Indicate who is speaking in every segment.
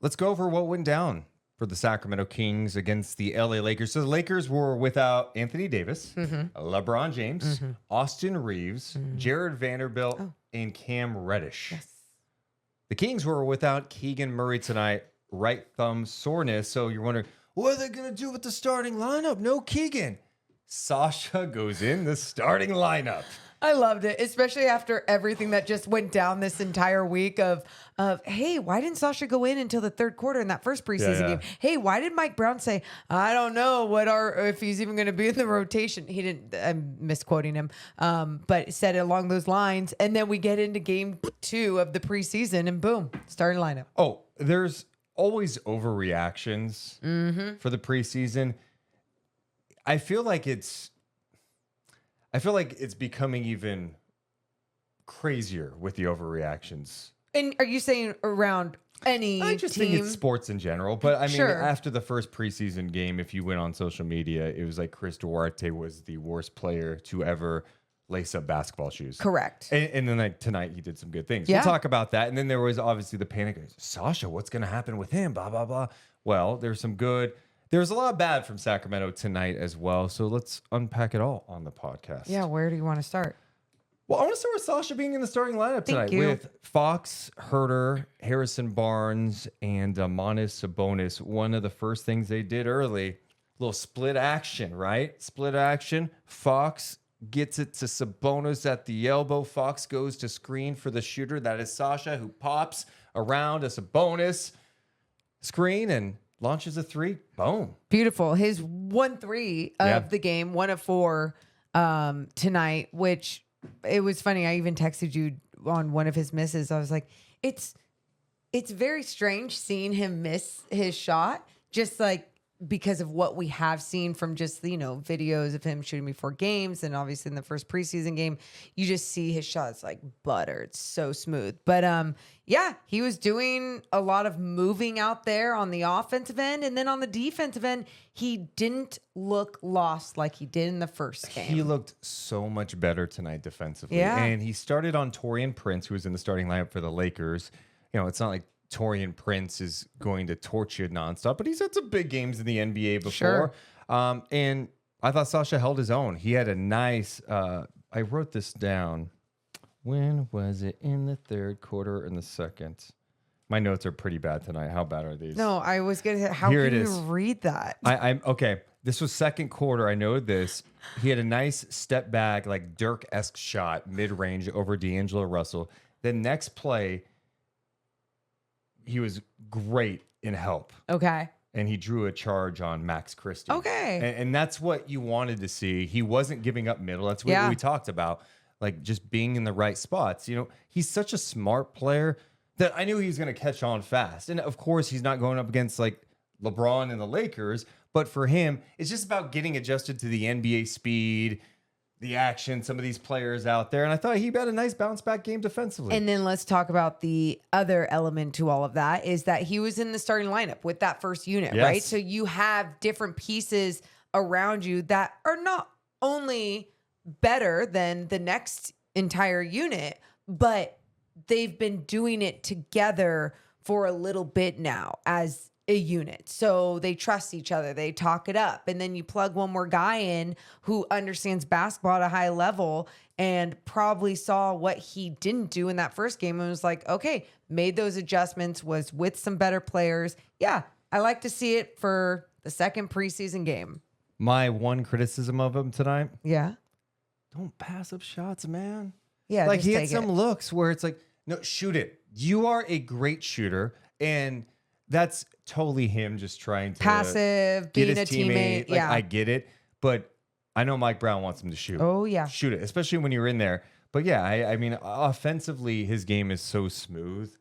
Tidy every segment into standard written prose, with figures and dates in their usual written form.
Speaker 1: let's go over what went down for the Sacramento Kings against the LA Lakers. So the Lakers were without Anthony Davis, LeBron James, Austin Reeves, Jared Vanderbilt, and Cam Reddish.
Speaker 2: Yes.
Speaker 1: The Kings were without Keegan Murray tonight, right thumb soreness. So you're wondering, what are they going to do with the starting lineup? No Keegan. Sasha goes in the starting lineup.
Speaker 2: I loved it, especially after everything that just went down this entire week of hey, why didn't Sasha go in until the third quarter in that first preseason game? Hey, why did Mike Brown say, I don't know if he's even going to be in the rotation? He didn't, I'm misquoting him, but said it along those lines. And then we get into game 2 of the preseason and boom, starting lineup.
Speaker 1: Oh, there's always overreactions for the preseason. I feel like it's becoming even crazier with the overreactions.
Speaker 2: And are you saying around any
Speaker 1: I just
Speaker 2: team?
Speaker 1: think it's sports in general. But I mean,
Speaker 2: Sure.
Speaker 1: after the first preseason game, if you went on social media, it was like Chris Duarte was the worst player to ever lace up basketball shoes.
Speaker 2: Correct.
Speaker 1: And then tonight he did some good things.
Speaker 2: Yeah.
Speaker 1: We'll talk about that. And then there was obviously the panic. Sasha, what's going to happen with him? Blah, blah, blah. Well, there's some good. There's a lot of bad from Sacramento tonight as well. So let's unpack it all on the podcast.
Speaker 2: Yeah, where do you want to start?
Speaker 1: Well, I want to start with Sasha being in the starting lineup tonight with Fox, Herter, Harrison Barnes, and Manis Sabonis. One of the first things they did early, little split action, right? Split action. Fox gets it to Sabonis at the elbow. Fox goes to screen for the shooter. That is Sasha, who pops around a Sabonis screen and launches a 3. Boom.
Speaker 2: Beautiful. His 1-3 of the game, 1 of 4 tonight, which it was funny. I even texted you on one of his misses. I was like, it's very strange seeing him miss his shot, just like because of what we have seen from just, videos of him shooting before games. And obviously in the first preseason game, you just see his shots like butter. It's so smooth. But he was doing a lot of moving out there on the offensive end. And then on the defensive end, he didn't look lost like he did in the first game.
Speaker 1: He looked so much better tonight defensively.
Speaker 2: Yeah.
Speaker 1: And he started on Taurean Prince, who was in the starting lineup for the Lakers. It's not like Taurean Prince is going to torch you nonstop, but he's had some big games in the NBA before.
Speaker 2: Sure.
Speaker 1: And I thought Sasha held his own. He had a nice, I wrote this down. When was it? In the third quarter or in the second? My notes are pretty bad tonight. How bad are these?
Speaker 2: No, I was going to say, how
Speaker 1: Here
Speaker 2: can
Speaker 1: it
Speaker 2: you
Speaker 1: is.
Speaker 2: read that?
Speaker 1: I'm okay. This was second quarter. I know this. He had a nice step back, like Dirk-esque shot, mid-range over D'Angelo Russell. The next play, he was great in help.
Speaker 2: Okay.
Speaker 1: And he drew a charge on Max Christie.
Speaker 2: Okay.
Speaker 1: And that's what you wanted to see. He wasn't giving up middle. That's what we talked about. Like just being in the right spots. He's such a smart player that I knew he was going to catch on fast. And of course, he's not going up against like LeBron and the Lakers. But for him, it's just about getting adjusted to the NBA speed, the action, some of these players out there. And I thought he had a nice bounce back game defensively.
Speaker 2: And then let's talk about the other element to all of that is that he was in the starting lineup with that first unit, right? So you have different pieces around you that are not only better than the next entire unit, but they've been doing it together for a little bit now as a unit. So they trust each other. They talk it up. And then you plug one more guy in who understands basketball at a high level and probably saw what he didn't do in that first game and was like, okay, made those adjustments, was with some better players. Yeah, I like to see it for the second preseason game.
Speaker 1: My one criticism of him tonight.
Speaker 2: Yeah.
Speaker 1: Don't pass up shots, man.
Speaker 2: Yeah.
Speaker 1: Like
Speaker 2: just
Speaker 1: he had
Speaker 2: take
Speaker 1: some
Speaker 2: it.
Speaker 1: looks where it's like, no, shoot it. You are a great shooter. And that's totally him just trying to
Speaker 2: passive,
Speaker 1: get
Speaker 2: being
Speaker 1: his
Speaker 2: a teammate.
Speaker 1: Like,
Speaker 2: Yeah.
Speaker 1: I get it. But I know Mike Brown wants him to shoot.
Speaker 2: Oh, yeah.
Speaker 1: Shoot it, especially when you're in there. But yeah, I mean, offensively, his game is so smooth.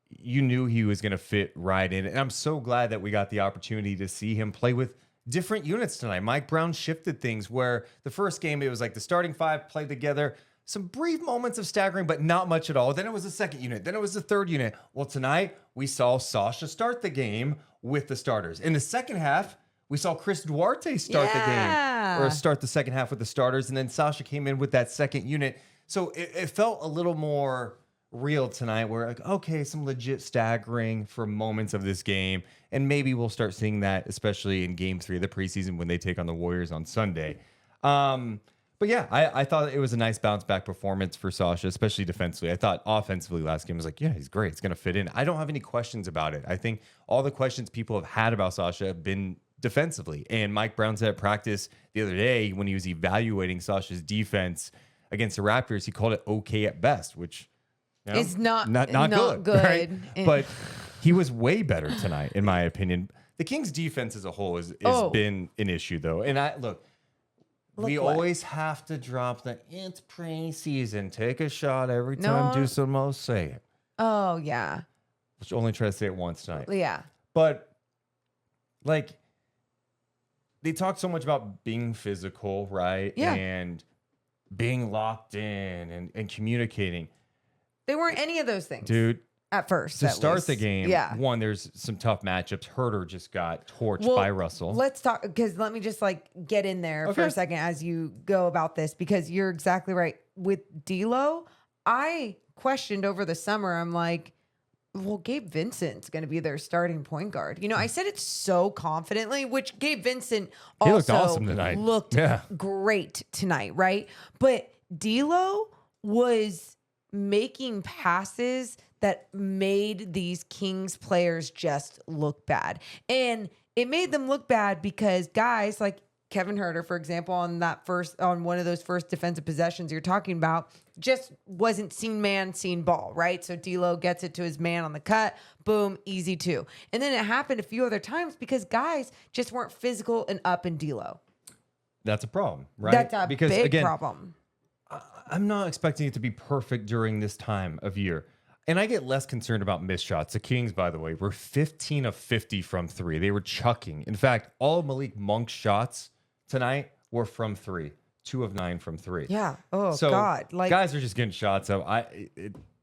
Speaker 1: You knew he was going to fit right in. And I'm so glad that we got the opportunity to see him play with different units tonight. Mike Brown shifted things where the first game, it was like the starting 5 played together. Some brief moments of staggering, but not much at all. Then it was the second unit. Then it was the third unit. Well, tonight we saw Sasha start the game with the starters. In the second half, we saw Chris Duarte start the game or start the second half with the starters. And then Sasha came in with that second unit. So it felt a little more real tonight. We're like, okay, some legit staggering for moments of this game. And maybe we'll start seeing that, especially in game 3 of the preseason when they take on the Warriors on Sunday. But yeah, I thought it was a nice bounce back performance for Sasha, especially defensively. I thought offensively last game was like, yeah, he's great. He's going to fit in. I don't have any questions about it. I think all the questions people have had about Sasha have been defensively. And Mike Brown said at practice the other day when he was evaluating Sasha's defense against the Raptors, he called it okay at best, which
Speaker 2: is not good.
Speaker 1: Right? But he was way better tonight, in my opinion. The Kings' defense as a whole has been an issue, though. And we always have to drop the it's preseason. Take a shot every time Deuce and Mo say it.
Speaker 2: Oh, yeah.
Speaker 1: Which only try to say it once tonight.
Speaker 2: Yeah.
Speaker 1: But, like, they talk so much about being physical, right?
Speaker 2: Yeah.
Speaker 1: And being locked in and communicating.
Speaker 2: They weren't any of those things.
Speaker 1: Dude.
Speaker 2: At first.
Speaker 1: To start the game,
Speaker 2: yeah.
Speaker 1: One, there's some tough matchups. Herter just got torched by Russell.
Speaker 2: Let's talk, because let me just get in there for a second as you go about this, because you're exactly right. With D'Lo, I questioned over the summer, I'm like, well, Gabe Vincent's going to be their starting point guard. You know, I said it so confidently, which Gabe Vincent also
Speaker 1: looked awesome tonight.
Speaker 2: Looked great tonight, right? But D'Lo was making passes that made these Kings players just look bad. And it made them look bad because guys like Kevin Herter, for example, on one of those first defensive possessions you're talking about, just wasn't seen man, seen ball, right? So D'Lo gets it to his man on the cut, boom, easy 2. And then it happened a few other times because guys just weren't physical and up in D'Lo.
Speaker 1: That's a problem, right?
Speaker 2: That's a big problem.
Speaker 1: I'm not expecting it to be perfect during this time of year. And I get less concerned about missed shots. The Kings, by the way, were 15 of 50 from 3. They were chucking. In fact, all of Malik Monk's shots tonight were from 3. 2 of 9 from 3.
Speaker 2: Yeah. Oh, God.
Speaker 1: Guys are just getting shots up.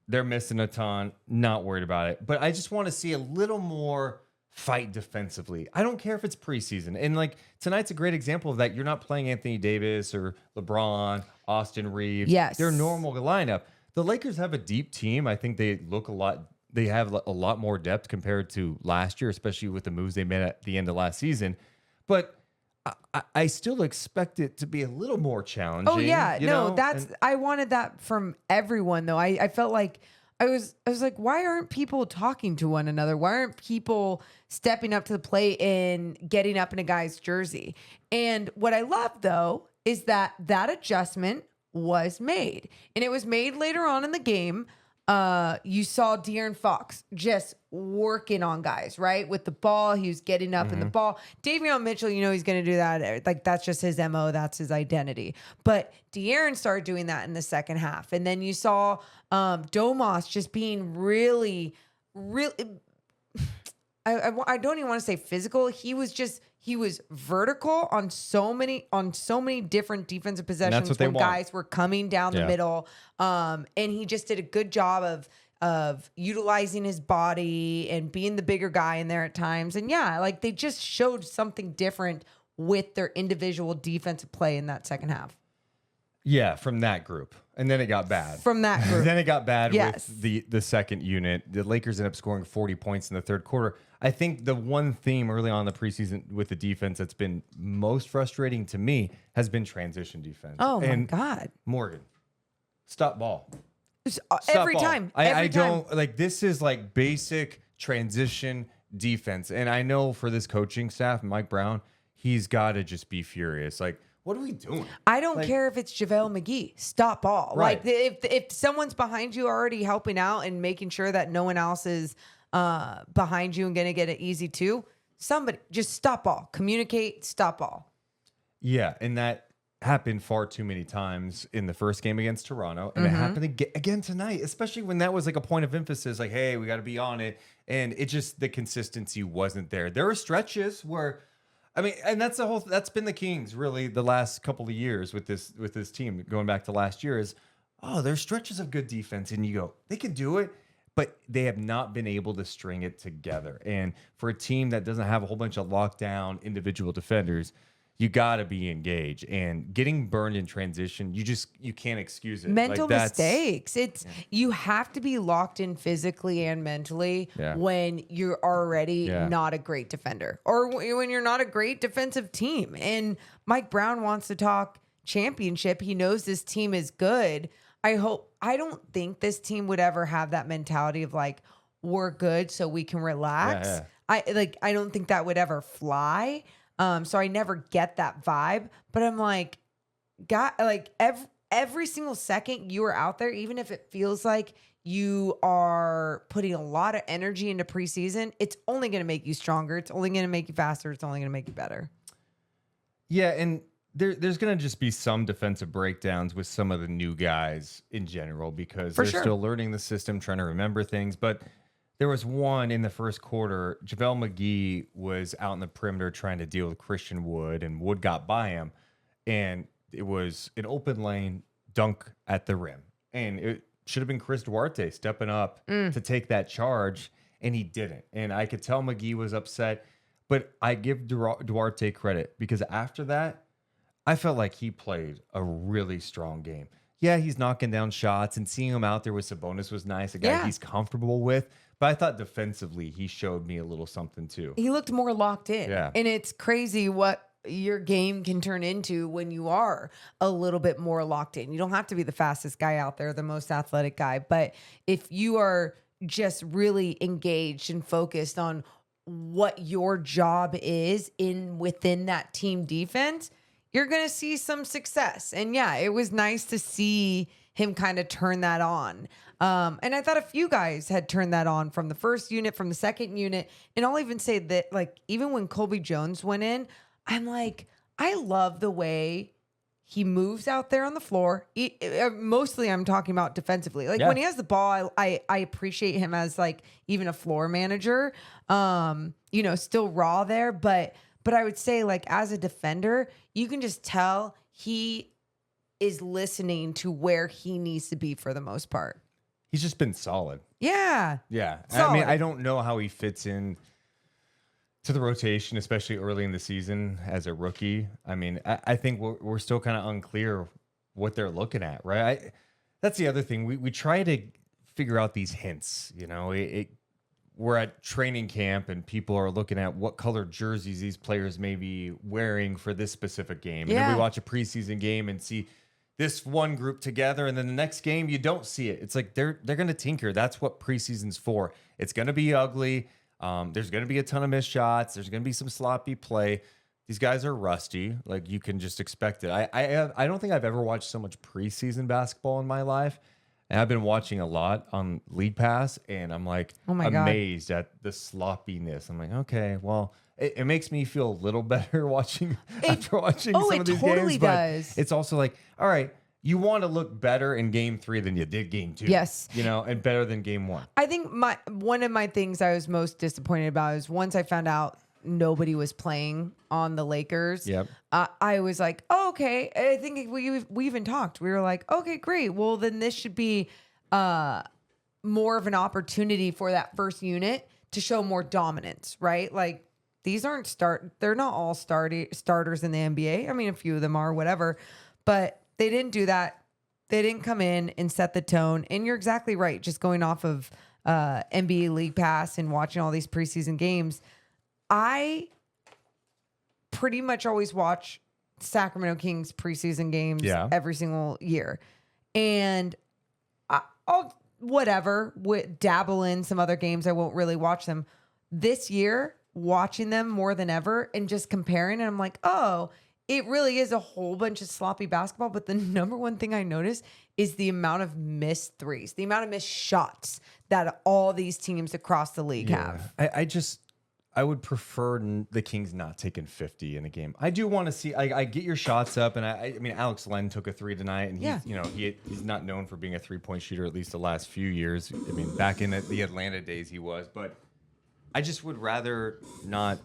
Speaker 1: They're missing a ton. Not worried about it. But I just want to see a little more fight defensively. I don't care if it's preseason. And tonight's a great example of that. You're not playing Anthony Davis or LeBron, Austin Reeves.
Speaker 2: Yes.
Speaker 1: Their normal lineup. The Lakers have a deep team. I think they look they have a lot more depth compared to last year, especially with the moves they made at the end of last season. But I still expect it to be a little more challenging.
Speaker 2: Oh, yeah. I wanted that from everyone, though. I felt like I was like, why aren't people talking to one another? Why aren't people stepping up to the plate and getting up in a guy's jersey? And what I love, though, is that adjustment was made. And it was made later on in the game. You saw De'Aaron Fox just working on guys, right? With the ball, he was getting up in the ball. Davion Mitchell, he's going to do that. That's just his MO. That's his identity. But De'Aaron started doing that in the second half. And then you saw Domas just being really, really, I don't even want to say physical. He was vertical on so many different defensive possessions when guys were coming down the middle. And he just did a good job of utilizing his body and being the bigger guy in there at times. And they just showed something different with their individual defensive play in that second half.
Speaker 1: Yeah, from that group. And then it got bad.
Speaker 2: From that group.
Speaker 1: Then it got bad with the second unit. The Lakers ended up scoring 40 points in the third quarter. I think the one theme early on in the preseason with the defense that's been most frustrating to me has been transition defense.
Speaker 2: Oh, my God.
Speaker 1: Morgan, stop ball.
Speaker 2: Every time.
Speaker 1: I don't this is basic transition defense. And I know for this coaching staff, Mike Brown, he's got to just be furious. What are we doing?
Speaker 2: I don't care if it's JaVale McGee. Stop ball.
Speaker 1: Right.
Speaker 2: If someone's behind you already helping out and making sure that no one else is behind you and going to get it easy too, somebody just stop ball. Communicate, stop ball.
Speaker 1: Yeah, and that happened far too many times in the first game against Toronto. And it happened again tonight, especially when that was a point of emphasis, hey, we got to be on it. And it just, the consistency wasn't there. There were stretches where, and that's been the Kings really the last couple of years with this team going back to last year there's stretches of good defense and you go, they can do it, but they have not been able to string it together. And for a team that doesn't have a whole bunch of lockdown individual defenders, you got to be engaged, and getting burned in transition, you can't excuse it.
Speaker 2: Mental
Speaker 1: Like,
Speaker 2: mistakes. You have to be locked in physically and mentally when you're already not a great defender, or when you're not a great defensive team. And Mike Brown wants to talk championship. He knows this team is good. I don't think this team would ever have that mentality of like, we're good so we can relax. I don't think that would ever fly. So I never get that vibe, but I'm like, God, like every single second you are out there, even if it feels like you are putting a lot of energy into preseason, it's only going to make you stronger. It's only going to make you faster. It's only going to make you better.
Speaker 1: Yeah. And there's going to just be some defensive breakdowns with some of the new guys in general, because they're still learning the system, trying to remember things. But there was one in the first quarter. JaVale McGee was out in the perimeter trying to deal with Christian Wood, and Wood got by him. And it was an open lane dunk at the rim. And it should have been Chris Duarte stepping up to take that charge, and he didn't. And I could tell McGee was upset. But I give Duarte credit, because after that, I felt like he played a really strong game. Yeah, he's knocking down shots, and seeing him out there with Sabonis was nice, a guy he's comfortable with. But I thought defensively, he showed me a little something too.
Speaker 2: He looked more locked in.
Speaker 1: Yeah.
Speaker 2: And it's crazy what your game can turn into when you are a little bit more locked in. You don't have to be the fastest guy out there, the most athletic guy. But if you are just really engaged and focused on what your job is within that team defense, you're going to see some success. And yeah, it was nice to see him kind of turn that on. And I thought a few guys had turned that on from the first unit, from the second unit. And I'll even say that, like, even when Colby Jones went in, I'm like, I love the way he moves out there on the floor. Mostly I'm talking about defensively. Like when he has the ball, I appreciate him as like even a floor manager, still raw there. But I would say, like, as a defender, you can just tell he is listening to where he needs to be for the most part.
Speaker 1: He's just been solid.
Speaker 2: Yeah.
Speaker 1: Yeah.
Speaker 2: Solid.
Speaker 1: I mean, I don't know how he fits in to the rotation, especially early in the season as a rookie. I mean, I think we're still kind of unclear what they're looking at, right? That's the other thing. We try to figure out these hints, we're at training camp and people are looking at what color jerseys these players may be wearing for this specific game. And then we watch a preseason game and see this one group together, and then the next game you don't see it. It's like they're going to tinker. That's what preseason's for. It's going to be ugly. There's going to be a ton of missed shots. There's going to be some sloppy play. These guys are rusty. Like, you can just expect it. I don't think I've ever watched so much preseason basketball in my life. And I've been watching a lot on League Pass, and I'm like amazed at the sloppiness. I'm like, okay, well, it makes me feel a little better after watching some of these
Speaker 2: totally
Speaker 1: games.
Speaker 2: Does.
Speaker 1: But it's also like, all right, you want to look better in game 3 than you did game 2.
Speaker 2: Yes.
Speaker 1: And better than game 1.
Speaker 2: I think one of my things I was most disappointed about is once I found out nobody was playing on the Lakers.
Speaker 1: Yep.
Speaker 2: I was like, oh, okay. I think we even talked. We were like, okay, great. Well, then this should be more of an opportunity for that first unit to show more dominance, right? Like, these aren't they're not all starters in the NBA. I mean, a few of them are, whatever, but they didn't do that. They didn't come in and set the tone. And you're exactly right. Just going off of NBA League Pass and watching all these preseason games, I pretty much always watch Sacramento Kings preseason games every single year. And I'll dabble in some other games. I won't really watch them. This year, watching them more than ever and just comparing, and I'm like, oh, it really is a whole bunch of sloppy basketball. But the number one thing I notice is the amount of missed threes, the amount of missed shots that all these teams across the league have.
Speaker 1: I would prefer the Kings not taking 50 in a game. I do want to see. I get your shots up, and I mean, Alex Len took a 3 tonight, and he's not known for being a 3-point shooter, at least the last few years. I mean, back in the Atlanta days, he was. But I just would rather not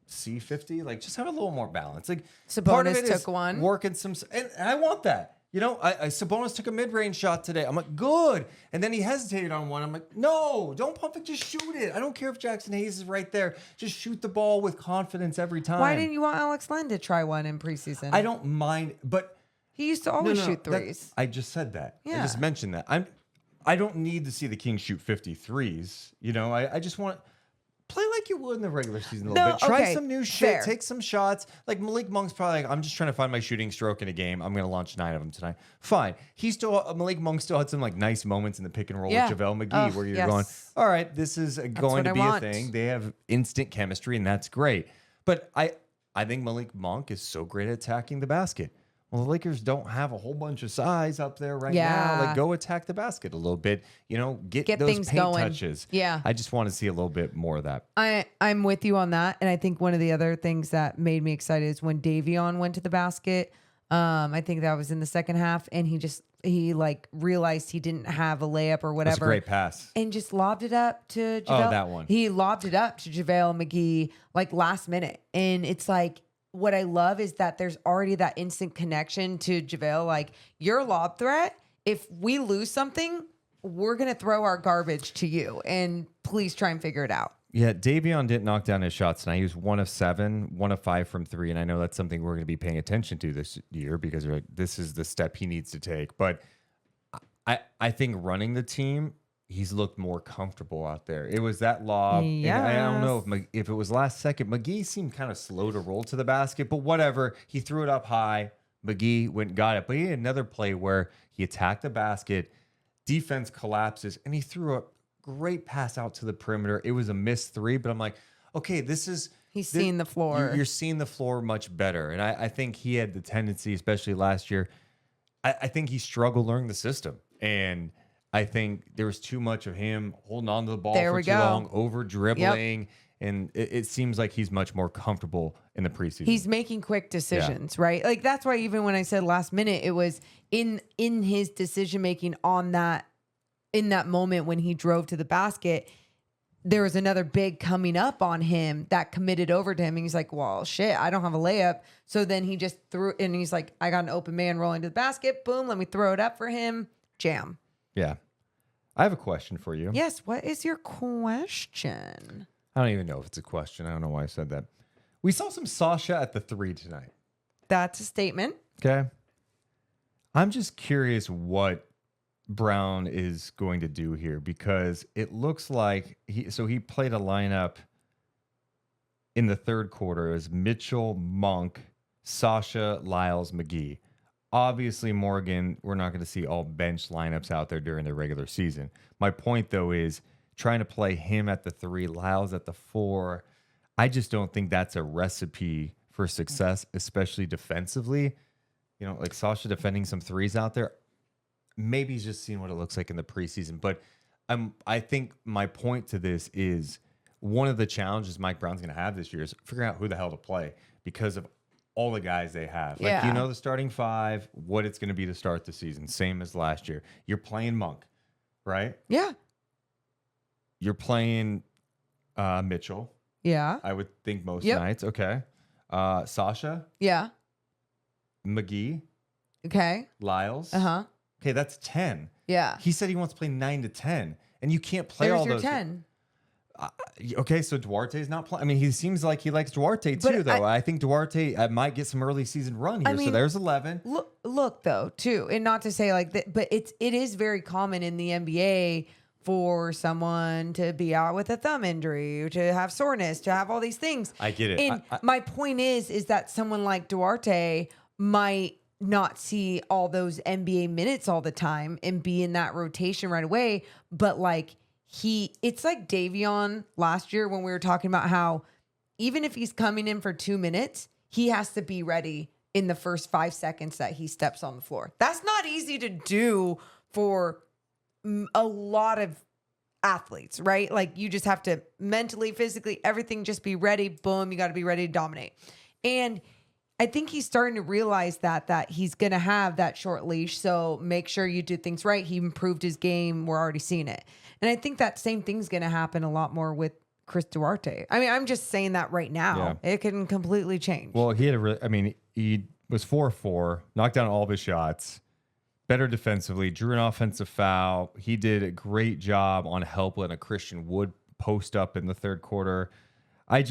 Speaker 1: see 50. Like, just have a little more balance. Like,
Speaker 2: Sabonis
Speaker 1: part of it
Speaker 2: took
Speaker 1: is
Speaker 2: one,
Speaker 1: working some, and I want that. Sabonis took a mid-range shot today. I'm like, good. And then he hesitated on one. I'm like, no, don't pump it. Just shoot it. I don't care if Jackson Hayes is right there. Just shoot the ball with confidence every time.
Speaker 2: Why didn't you want Alex Len to try one in preseason?
Speaker 1: I don't mind, but
Speaker 2: he used to always shoot threes.
Speaker 1: I just said that.
Speaker 2: Yeah.
Speaker 1: I just mentioned that. I don't need to see the Kings shoot 53s. I just want play like you would in the regular season a little bit. Try some new shit.
Speaker 2: Fair.
Speaker 1: Take some shots. Like Malik Monk's probably like, I'm just trying to find my shooting stroke in a game. I'm going to launch 9 of them tonight. Fine. Malik Monk still had some like nice moments in the pick and roll with JaVale McGee where you're going, all right, this is going to be a thing. They have instant chemistry and that's great. But I think Malik Monk is so great at attacking the basket. Well, the Lakers don't have a whole bunch of size up there right now. Like, go attack the basket a little bit. Get those
Speaker 2: things
Speaker 1: paint
Speaker 2: going.
Speaker 1: touches.
Speaker 2: Yeah.
Speaker 1: I just want to see a little bit more of that.
Speaker 2: I'm with you on that. And I think one of the other things that made me excited is when Davion went to the basket. I think that was in the second half. And he realized he didn't have a layup or whatever.
Speaker 1: That's a great pass.
Speaker 2: And just lobbed it up to JaVale.
Speaker 1: Oh, that one.
Speaker 2: He lobbed it up to JaVale McGee like last minute. And it's like, what I love is that there's already that instant connection to JaVale. Like, your lob threat, if we lose something, we're going to throw our garbage to you. And please try and figure it out.
Speaker 1: Yeah, Davion didn't knock down his shots tonight. He was 1 of 7, 1 of 5 from 3. And I know that's something we're going to be paying attention to this year because this is the step he needs to take. But I think running the team, he's looked more comfortable out there. It was that lob.
Speaker 2: Yes.
Speaker 1: And I don't know if it was last second. McGee seemed kind of slow to roll to the basket, but whatever. He threw it up high. McGee went and got it. But he had another play where he attacked the basket. Defense collapses, and he threw a great pass out to the perimeter. It was a missed 3, but I'm like, okay,
Speaker 2: He's seeing the floor.
Speaker 1: You're seeing the floor much better. And I think he had the tendency, especially last year, I think he struggled learning the system. And I think there was too much of him holding on to the ball for too long, over dribbling. Yep. And it seems like he's much more comfortable in the preseason.
Speaker 2: He's making quick decisions, right? Like, that's why even when I said last minute, it was in his decision making in that moment when he drove to the basket. There was another big coming up on him that committed over to him. And he's like, well, shit, I don't have a layup. So then he just threw, and he's like, I got an open man rolling to the basket. Boom, let me throw it up for him. Jam.
Speaker 1: Yeah. I have a question for you.
Speaker 2: Yes. What is your question?
Speaker 1: I don't even know if it's a question. I don't know why I said that. We saw some Sasha at the 3 tonight.
Speaker 2: That's a statement.
Speaker 1: Okay. I'm just curious what Brown is going to do here because it looks like he played a lineup in the third quarter. It was Mitchell, Monk, Sasha, Lyles, McGee. Obviously, Morgan, we're not going to see all bench lineups out there during the regular season. My point, though, is trying to play him at the 3, Lyles at the 4. I just don't think that's a recipe for success, especially defensively. Like Sasha defending some 3s out there. Maybe he's just seeing what it looks like in the preseason. But I think my point to this is one of the challenges Mike Brown's going to have this year is figuring out who the hell to play because of all the guys they have. Like, the starting 5, what it's going to be to start the season. Same as last year. You're playing Monk, right?
Speaker 2: Yeah.
Speaker 1: You're playing Mitchell.
Speaker 2: Yeah.
Speaker 1: I would think most nights. Okay. Sasha.
Speaker 2: Yeah.
Speaker 1: McGee.
Speaker 2: Okay.
Speaker 1: Lyles.
Speaker 2: Uh-huh.
Speaker 1: Okay, that's 10.
Speaker 2: Yeah.
Speaker 1: He said he wants to play 9 to 10. And you can't play all those.
Speaker 2: 10.
Speaker 1: Okay, so Duarte's not playing. I mean, he seems like he likes Duarte too, though. I think Duarte might get some early season run here. So there's 11.
Speaker 2: Look though, too, and not to say like that, but it is very common in the NBA for someone to be out with a thumb injury, to have soreness, to have all these things.
Speaker 1: I get it.
Speaker 2: And my point is that someone like Duarte might not see all those NBA minutes all the time and be in that rotation right away, but like. It's like Davion last year when we were talking about how even if he's coming in for 2 minutes, he has to be ready in the first 5 seconds that he steps on the floor. That's not easy to do for a lot of athletes, right? Like, you just have to mentally, physically, everything just be ready. Boom, you got to be ready to dominate. And I think he's starting to realize that he's going to have that short leash. So make sure you do things right. He improved his game. We're already seeing it. And I think that same thing's going to happen a lot more with Chris Duarte. I mean, I'm just saying that right now. Yeah. It can completely change.
Speaker 1: Well, he was 4-4, knocked down all of his shots. better defensively, drew an offensive foul. He did a great job on help letting a Christian Wood post up in the third quarter. I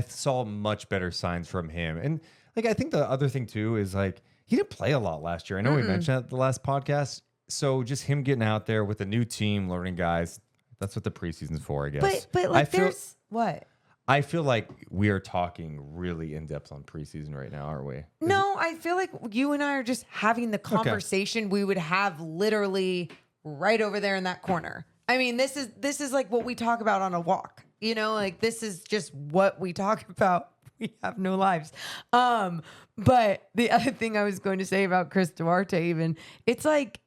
Speaker 1: saw much better signs from him. And like, I think the other thing too is like, he didn't play a lot last year. I know we mentioned that at the last podcast. So just him getting out there with a new team, learning guys, that's what the preseason's for, I guess.
Speaker 2: But like, there's what?
Speaker 1: I feel like we are talking really in depth on preseason right now, aren't we?
Speaker 2: No, I feel like you and I are just having the conversation we would have literally right over there in that corner. I mean, this is like what we talk about on a walk. You know, like this is just what we talk about. We have no lives. But the other thing I was going to say about Chris Duarte, even, it's like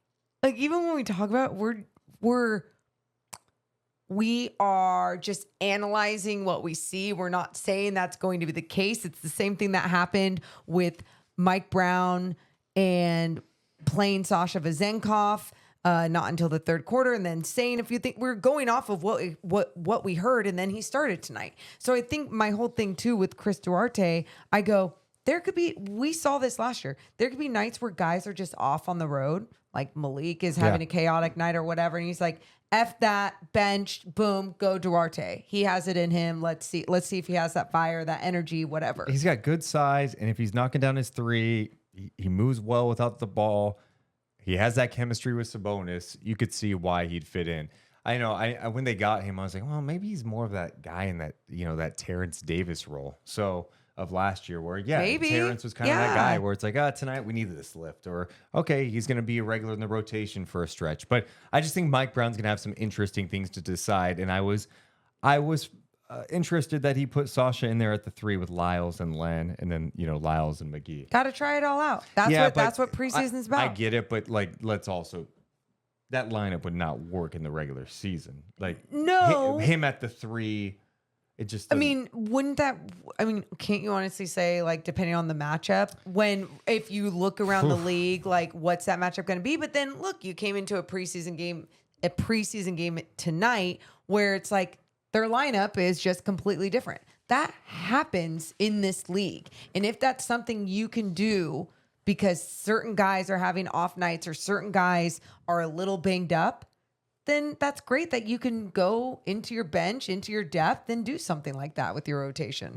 Speaker 2: even when we talk about it, we are just analyzing what we see. We're not saying that's going to be the case. It's the same thing that happened with Mike Brown and playing Sasha Vezenkov, not until the third quarter, and then saying, if you think we're going off of what we heard, and then he started tonight. So I think my whole thing too with Chris Duarte, I go, we saw this last year. There could be nights where guys are just off on the road, like Malik is having a chaotic night or whatever, and he's like, F that, benched, boom, go Duarte. He has it in him. Let's see if he has that fire, that energy, whatever.
Speaker 1: He's got good size, and if he's knocking down his three, he moves well without the ball. He has that chemistry with Sabonis. You could see why he'd fit in. I know. I when they got him, I was like, well, maybe he's more of that guy in that, that Terrence Davis role. So of last year, where maybe Terrence was kind of that guy where it's like, tonight we need this lift, or okay, he's going to be a regular in the rotation for a stretch. But I just think Mike Brown's going to have some interesting things to decide. And I was interested that he put Sasha in there at the 3 with Lyles and Len, and then Lyles and McGee.
Speaker 2: Got to try it all out. That's what preseason's about.
Speaker 1: I get it, but like, let's also, that lineup would not work in the regular season. Like,
Speaker 2: no,
Speaker 1: him at the 3. It just
Speaker 2: can't you honestly say, like, depending on the matchup, if you look around the league, like, what's that matchup going to be? But then look, you came into a preseason game tonight where it's like their lineup is just completely different. That happens in this league. And if that's something you can do because certain guys are having off nights or certain guys are a little banged up, then that's great that you can go into your bench, into your depth, and do something like that with your rotation.